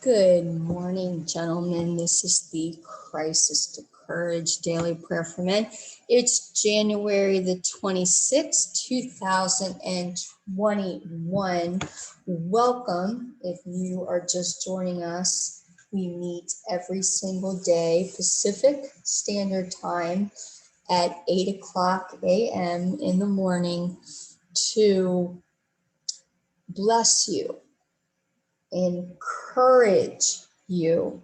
Good morning, gentlemen. This is the Crisis to Courage Daily Prayer for Men. It's January the 26th, 2021. Welcome. If you are just joining us, we meet every single day, Pacific Standard Time at 8 o'clock a.m. in the morning to bless you, encourage you,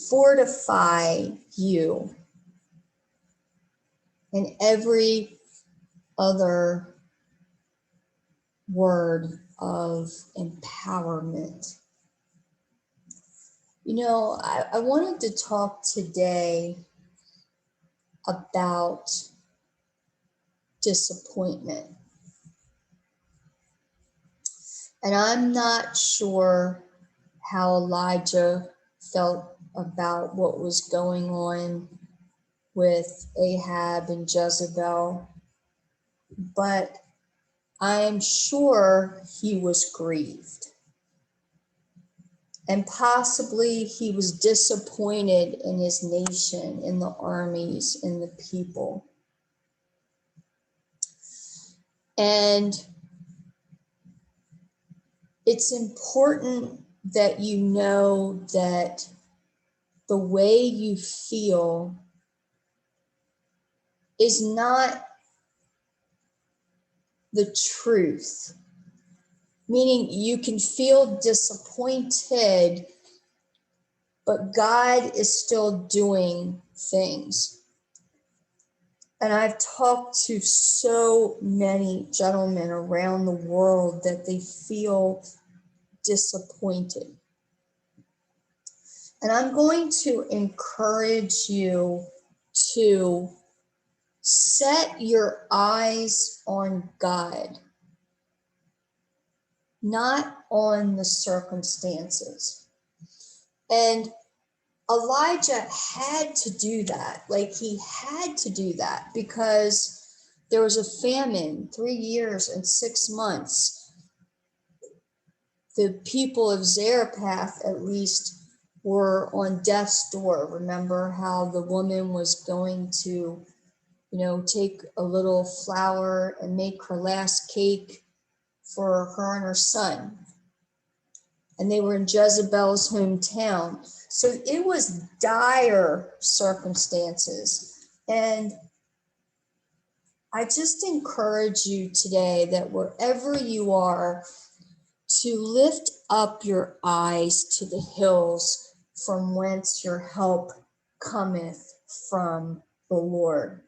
fortify you, and every other word of empowerment. You know, I wanted to talk today about disappointment. And I'm not sure how Elijah felt about what was going on with Ahab and Jezebel, but I'm sure he was grieved. And possibly he was disappointed in his nation, in the armies, in the people. And it's important that you know that the way you feel is not the truth. Meaning you can feel disappointed, but God is still doing things. And I've talked to so many gentlemen around the world that they feel disappointed. And I'm going to encourage you to set your eyes on God, not on the circumstances. And Elijah had to do that. He had to do that because there was a famine, 3 years and 6 months. The people of Zarephath, at least, were on death's door. Remember how the woman was going to, take a little flour and make her last cake for her and her son. And they were in Jezebel's hometown. So it was dire circumstances. And I just encourage you today that wherever you are, to lift up your eyes to the hills from whence your help cometh from the Lord.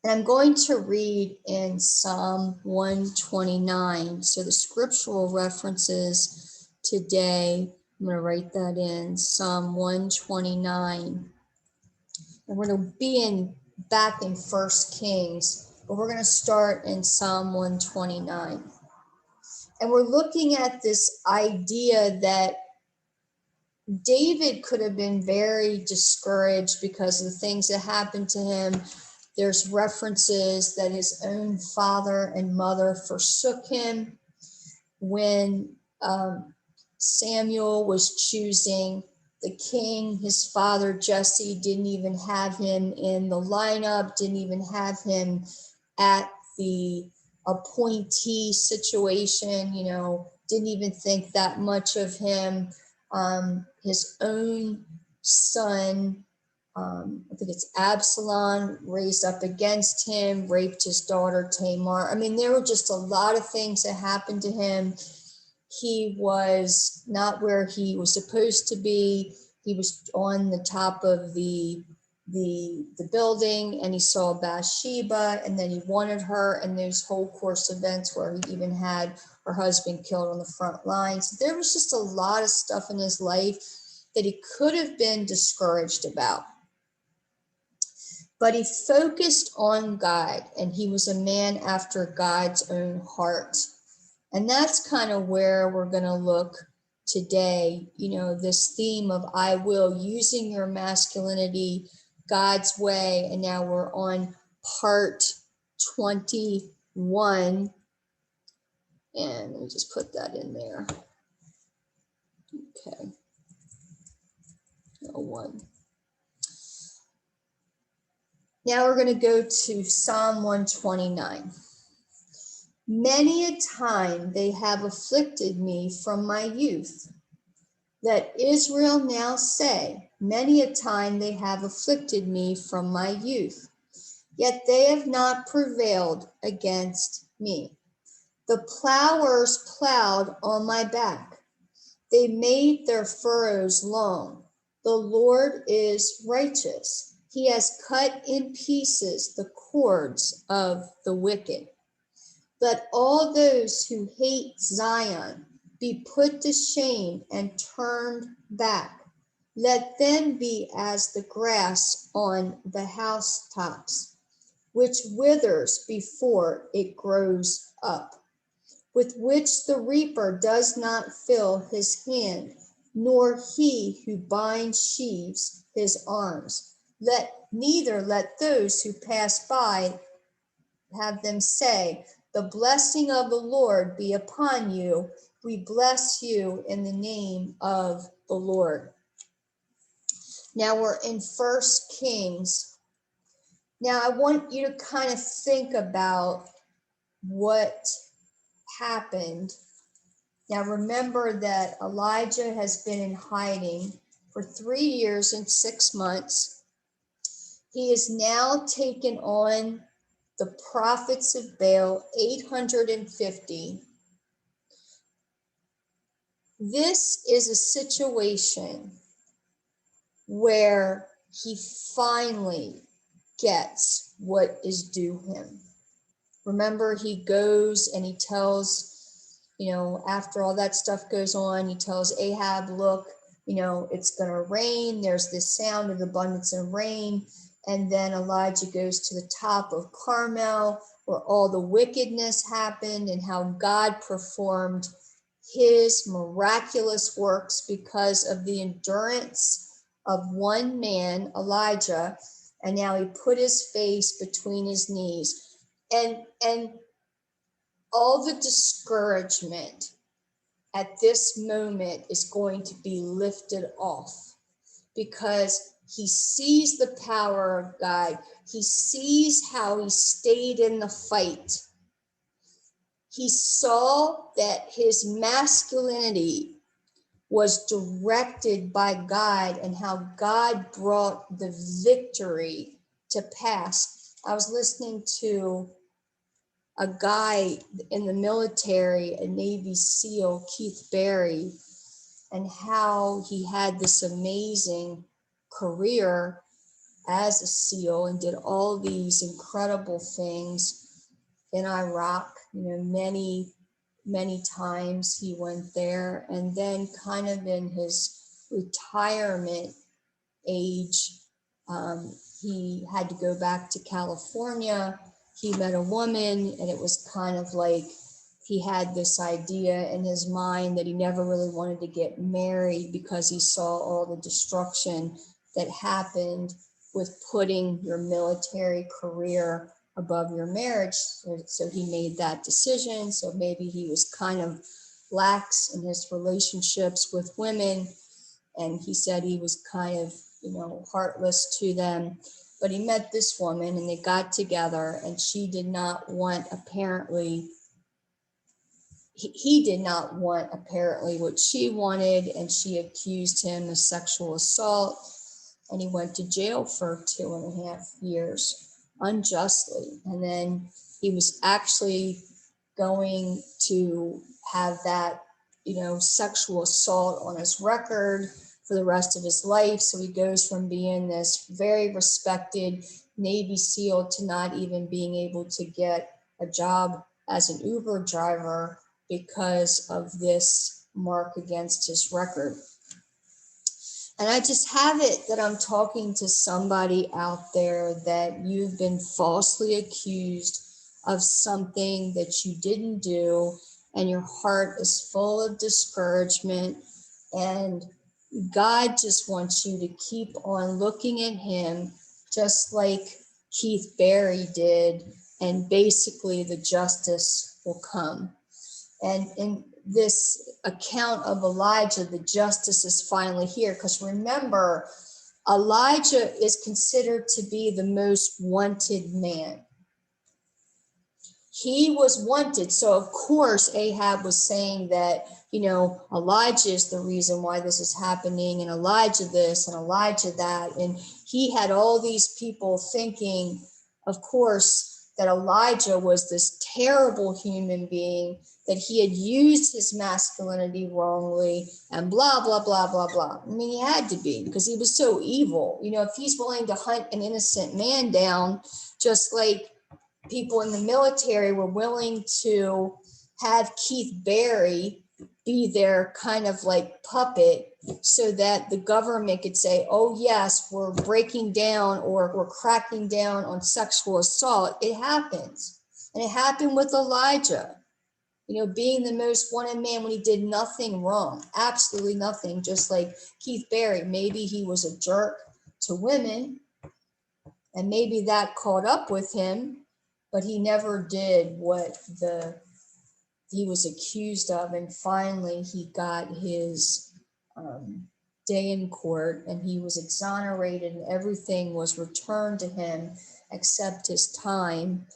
And I'm going to read in Psalm 129. So the scriptural references today, I'm going to write that in Psalm 129. And we're going to be back in 1 Kings, but we're going to start in Psalm 129. And we're looking at this idea that David could have been very discouraged because of the things that happened to him. There's references that his own father and mother forsook him when Samuel was choosing the king. His father, Jesse, didn't even have him in the lineup, didn't even have him at the appointee situation, didn't even think that much of him. His own son, I think it's Absalom, raised up against him, raped his daughter Tamar. I mean, there were just a lot of things that happened to him. He was not where he was supposed to be. He was on the top of the building, and he saw Bathsheba, and then he wanted her, and there's whole course events where he even had her husband killed on the front lines. There was just a lot of stuff in his life that he could have been discouraged about. But he focused on God, and he was a man after God's own heart. And that's kind of where we're going to look today, this theme of I will, using your masculinity God's way. And now we're on part 21. And let me just put that in there. Okay. No one. Now we're going to go to Psalm 129. Many a time they have afflicted me from my youth. Let Israel now say, many a time they have afflicted me from my youth, yet they have not prevailed against me. The plowers plowed on my back. They made their furrows long. The Lord is righteous. He has cut in pieces the cords of the wicked. Let all those who hate Zion be put to shame and turned back. Let them be as the grass on the housetops, which withers before it grows up, with which the reaper does not fill his hand, nor he who binds sheaves his arms. Neither let those who pass by have them say, the blessing of the Lord be upon you. We bless you in the name of the Lord. Now we're in 1 Kings. Now I want you to kind of think about what happened. Now remember that Elijah has been in hiding for 3 years and 6 months. He is now taken on the prophets of Baal, 850. This is a situation where he finally gets what is due him. Remember, he goes and he tells, after all that stuff goes on, he tells Ahab, look, it's going to rain. There's this sound of abundance and rain. And then Elijah goes to the top of Carmel, where all the wickedness happened and how God performed his miraculous works because of the endurance of one man, Elijah. And now he put his face between his knees. And all the discouragement at this moment is going to be lifted off, because he sees the power of God. He sees how he stayed in the fight. He saw that his masculinity was directed by God and how God brought the victory to pass. I was listening to a guy in the military, a Navy SEAL, Keith Barry, and how he had this amazing career as a SEAL and did all these incredible things in Iraq. Many times he went there, and then kind of in his retirement age, he had to go back to California. He met a woman, and it was kind of like he had this idea in his mind that he never really wanted to get married because he saw all the destruction that happened with putting your military career above your marriage. So he made that decision. So maybe he was kind of lax in his relationships with women, and he said he was kind of, heartless to them. But he met this woman and they got together, and she did not want he did not want apparently what she wanted, and she accused him of sexual assault, and he went to jail for 2.5 years unjustly. And then he was actually going to have that, sexual assault on his record for the rest of his life. So he goes from being this very respected Navy SEAL to not even being able to get a job as an Uber driver because of this mark against his record. And I just have it that I'm talking to somebody out there that you've been falsely accused of something that you didn't do, and your heart is full of discouragement, and God just wants you to keep on looking at him, just like Keith Barry did, and basically the justice will come. And in this account of Elijah, the justice is finally here. Because remember, Elijah is considered to be the most wanted man. He was wanted. So of course, Ahab was saying that, Elijah is the reason why this is happening, and Elijah this and Elijah that. And he had all these people thinking, of course, that Elijah was this terrible human being, that he had used his masculinity wrongly, and blah, blah, blah, blah, blah. I mean, he had to be, because he was so evil. If he's willing to hunt an innocent man down, just like people in the military were willing to have Keith Barry be their kind of like puppet, so that the government could say, oh yes, we're breaking down or we're cracking down on sexual assault. It happens. And it happened with Elijah, being the most wanted man when he did nothing wrong, absolutely nothing, just like Keith Barry. Maybe he was a jerk to women, and maybe that caught up with him, but he never did what he was accused of. And finally, he got his day in court, and he was exonerated, and everything was returned to him except his time,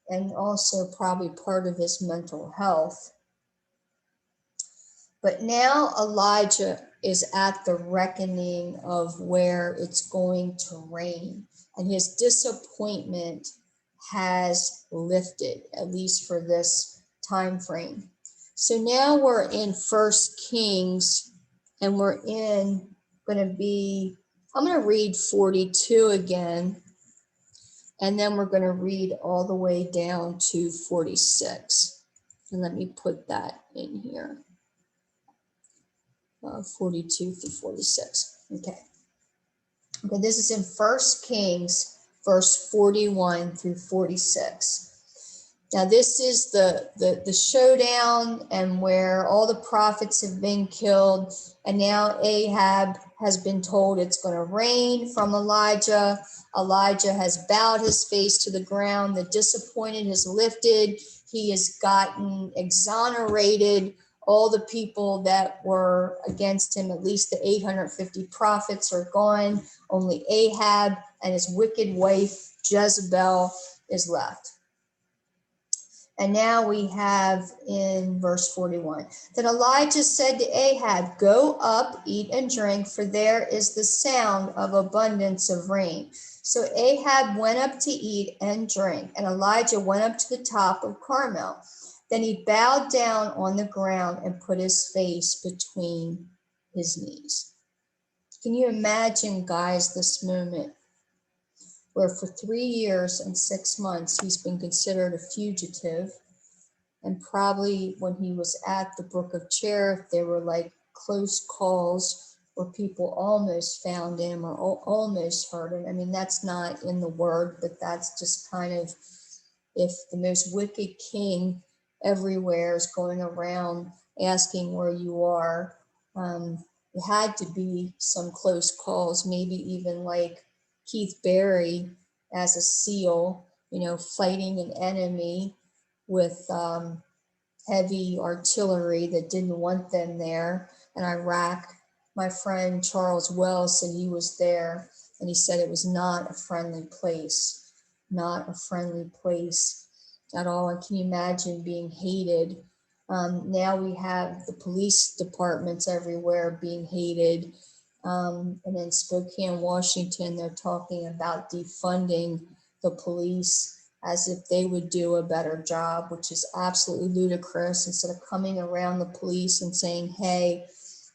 and also probably part of his mental health. But now Elijah is at the reckoning of where it's going to rain, and his disappointment has lifted, at least for this time frame. So now we're in First Kings, and we're I'm going to read 42 again, and then we're going to read all the way down to 46. And let me put that in here. 42 through 46. Okay, this is in First Kings, verse 41 through 46. Now this is the showdown, and where all the prophets have been killed, and now Ahab has been told it's going to rain from Elijah. Elijah has bowed his face to the ground. The disappointed has lifted. He has gotten exonerated. All the people that were against him, at least the 850 prophets, are gone. Only Ahab and his wicked wife Jezebel is left. And now we have in verse 41, that Elijah said to Ahab, go up, eat and drink, for there is the sound of abundance of rain. So Ahab went up to eat and drink, and Elijah went up to the top of Carmel. Then he bowed down on the ground and put his face between his knees. Can you imagine, guys, this moment where for 3 years and 6 months he's been considered a fugitive, and probably when he was at the Brook of Cherith, there were like close calls where people almost found him or almost heard him. I mean, that's not in the word, but that's just kind of, if the most wicked king everywhere is going around asking where you are, it had to be some close calls, maybe even like Keith Barry as a SEAL, fighting an enemy with heavy artillery that didn't want them there in Iraq. My friend Charles Wells said he was there, and he said it was not a friendly place, not a friendly place at all. And can you imagine being hated? Now we have the police departments everywhere being hated. And in Spokane, Washington, they're talking about defunding the police as if they would do a better job, which is absolutely ludicrous. Instead of coming around the police and saying, hey,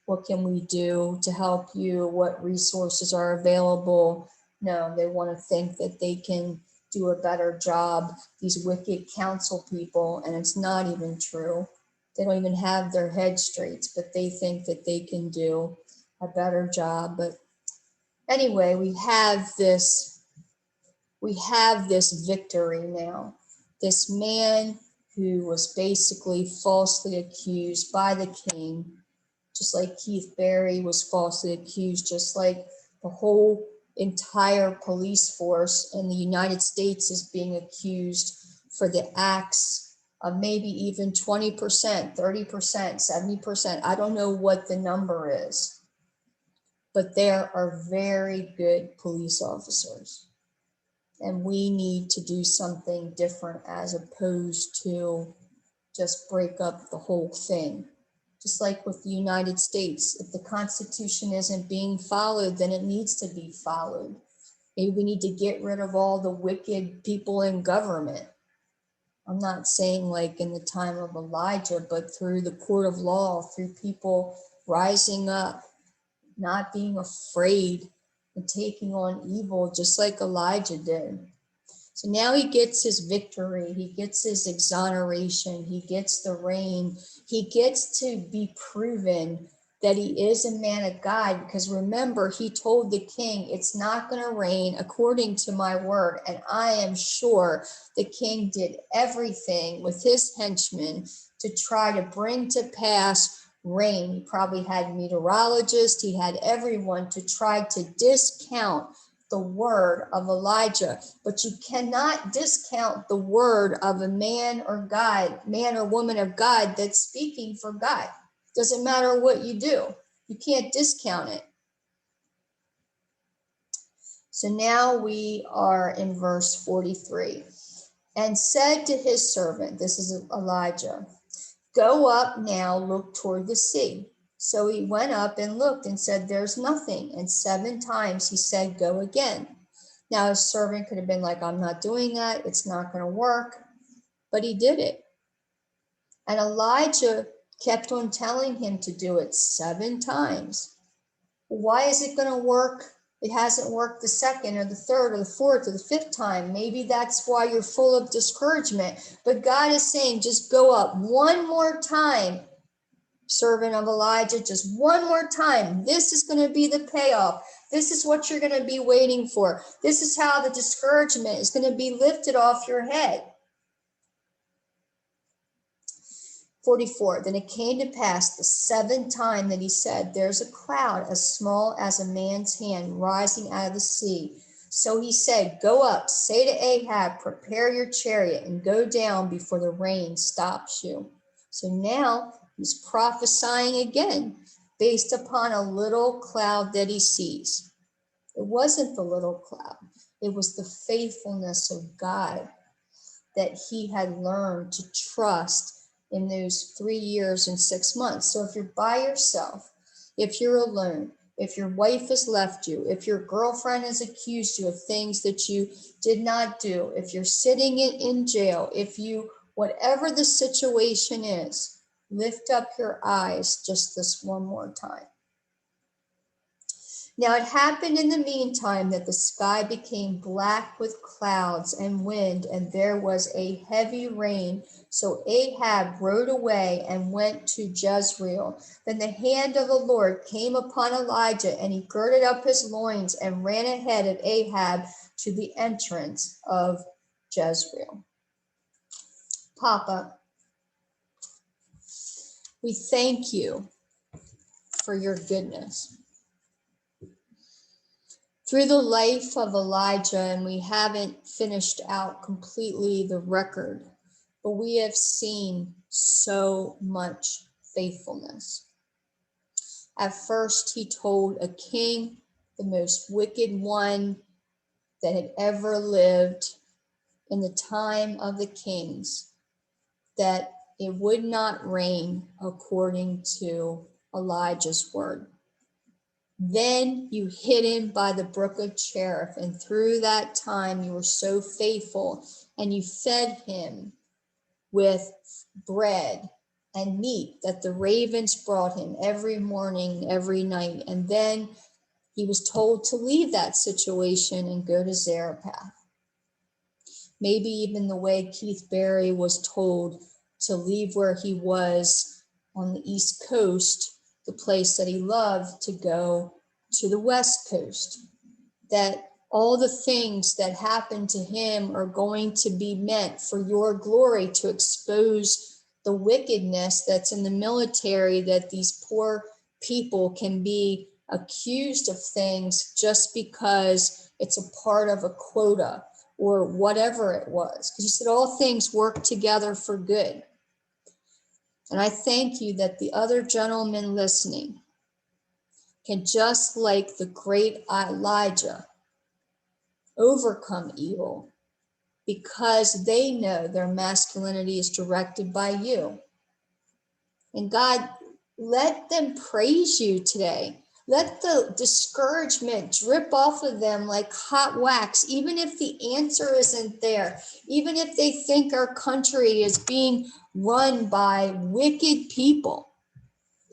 what can we do to help you? What resources are available? No, they want to think that they can do a better job, these wicked council people, and it's not even true. They don't even have their head straight, but they think that they can do a better job. But anyway, we have this victory now. This man who was basically falsely accused by the king, just like Keith Barry was falsely accused, just like the whole entire police force in the United States is being accused for the acts maybe even 20%, 30%, 70%. I don't know what the number is, but there are very good police officers. And we need to do something different as opposed to just break up the whole thing. Just like with the United States, if the Constitution isn't being followed, then it needs to be followed. Maybe we need to get rid of all the wicked people in government. I'm not saying like in the time of Elijah, but through the court of law, through people rising up, not being afraid and taking on evil, just like Elijah did. So now he gets his victory, he gets his exoneration, he gets the rain, he gets to be proven that he is a man of God, because remember, he told the king, it's not going to rain according to my word. And I am sure the king did everything with his henchmen to try to bring to pass rain. He probably had meteorologists, he had everyone to try to discount the word of Elijah, but you cannot discount the word of a man or woman of God that's speaking for God. Doesn't matter what you do, you can't discount it. So now we are in verse 43. And said to his servant, this is Elijah, go up now, look toward the sea. So he went up and looked and said, there's nothing. And 7 times he said, go again. Now his servant could have been like, I'm not doing that, it's not going to work. But he did it. And Elijah kept on telling him to do it 7 times. Why is it going to work? It hasn't worked the 2nd or the 3rd or the 4th or the 5th time. Maybe that's why you're full of discouragement. But God is saying, just go up one more time, servant of Elijah, just one more time. This is going to be the payoff. This is what you're going to be waiting for. This is how the discouragement is going to be lifted off your head. 44, then it came to pass the 7th time that he said, there's a cloud as small as a man's hand rising out of the sea. So he said, go up, say to Ahab, prepare your chariot and go down before the rain stops you. So now he's prophesying again based upon a little cloud that he sees. It wasn't the little cloud. It was the faithfulness of God that he had learned to trust in those 3 years and 6 months. So if you're by yourself, if you're alone, if your wife has left you, if your girlfriend has accused you of things that you did not do, if you're sitting in jail, whatever the situation is, lift up your eyes just this one more time. Now it happened in the meantime that the sky became black with clouds and wind, and there was a heavy rain. So Ahab rode away and went to Jezreel. Then the hand of the Lord came upon Elijah, and he girded up his loins and ran ahead of Ahab to the entrance of Jezreel. Papa, we thank you for your goodness. Through the life of Elijah, and we haven't finished out completely the record, but we have seen so much faithfulness. At first, he told a king, the most wicked one that had ever lived in the time of the kings, that it would not rain according to Elijah's word. Then you hid him by the brook of Cherith, and through that time you were so faithful, and you fed him with bread and meat that the ravens brought him every morning, every night. And then he was told to leave that situation and go to Zarephath. Maybe even the way Keith Barry was told to leave where he was on the East Coast, the place that he loved, to go to the West Coast, that all the things that happened to him are going to be meant for your glory, to expose the wickedness that's in the military, that these poor people can be accused of things just because it's a part of a quota, or whatever it was. Because you said all things work together for good. And I thank you that the other gentlemen listening can, just like the great Elijah, overcome evil because they know their masculinity is directed by you. And God, let them praise you today. Let the discouragement drip off of them like hot wax, even if the answer isn't there, even if they think our country is being run by wicked people,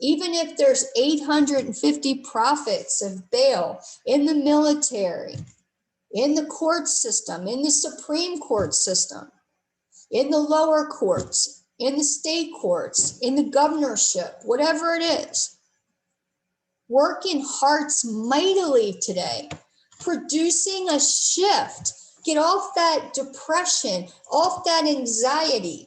even if there's 850 prophets of Baal in the military, in the court system, in the Supreme Court system, in the lower courts, in the state courts, in the governorship, whatever it is. Work in hearts mightily today, producing a shift. Get off that depression, off that anxiety.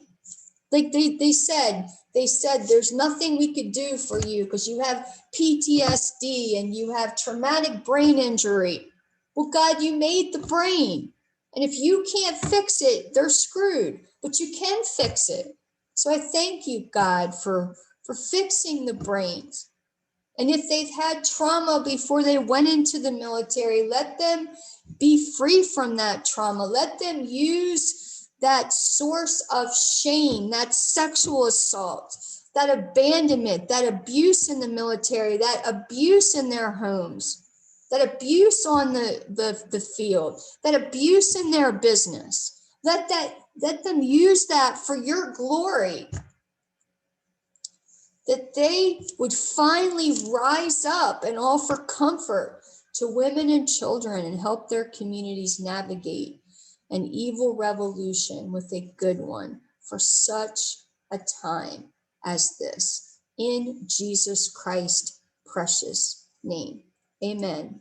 Like they said there's nothing we could do for you because you have PTSD and you have traumatic brain injury. Well, God, you made the brain. And if you can't fix it, they're screwed. But you can fix it. So I thank you, God, for fixing the brains. And if they've had trauma before they went into the military, let them be free from that trauma. Let them use that source of shame, that sexual assault, that abandonment, that abuse in the military, that abuse in their homes, that abuse on the field, that abuse in their business. Let them use that for your glory. That they would finally rise up and offer comfort to women and children and help their communities navigate an evil revolution with a good one for such a time as this. In Jesus Christ's precious name. Amen.